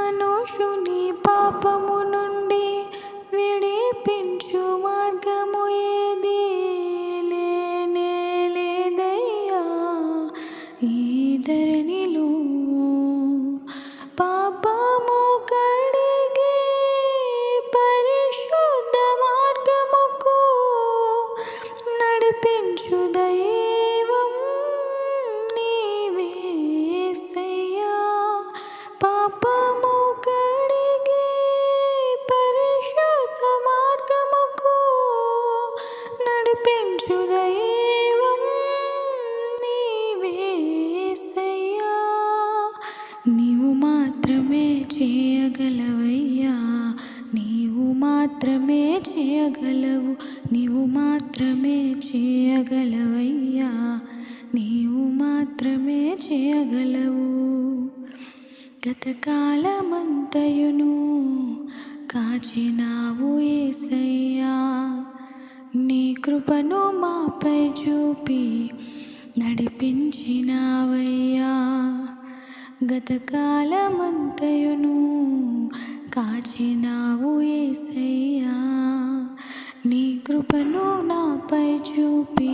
మనుషుని పాపము నుండి విడిపించు మార్గము ఏది లేనే లేదయ్యా ఈ ధరణిలో. పాపము కడిగే పరిశుద్ధ మార్గముకు నడిపించు దైవం నీవే యేసయ్యా. పాపము కడిగే పరిశుద్ధ మార్గముకు నడిపించు దైవం నీవే యేసయ్యా. నీవు మాత్రమే చేయగలవయ్యా, నీవు మాత్రమే చేయగలవు, నీవు మాత్రమే చేయగలవయ్యా, నీవు మాత్రమే చేయగలవు. గతకాలమంతయును కాచినావు యేసయ్యా, నీ కృపను మాపై చూపి నడిపించినావయ్యా. గతకాలమంతయును కాచినావు యేసయ్యా, నీ కృపను నాపై చూపి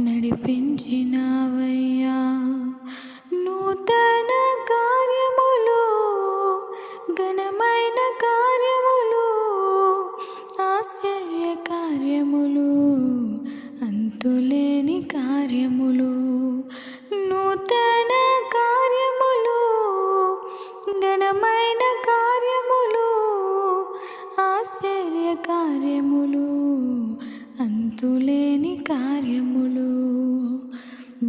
నడిపించినావయ్యా. నూతన కార్యములు, ఘనమైన కార్యములు, ఆశ్చర్య కార్యములు, అంతులేని కార్యములు. నూతన కార్యములు, ఘనమైన కార్యములు, ఆశ్చర్య కార్యములు, అంతులేని కార్యములు.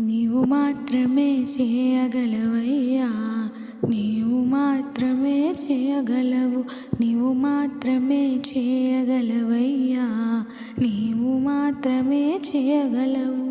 నీవు మాత్రమే చేయగలవయ్యా, నీవు మాత్రమే చేయగలవు, నీవు మాత్రమే చేయగలవయ్యా, నీవు మాత్రమే చేయగలవు.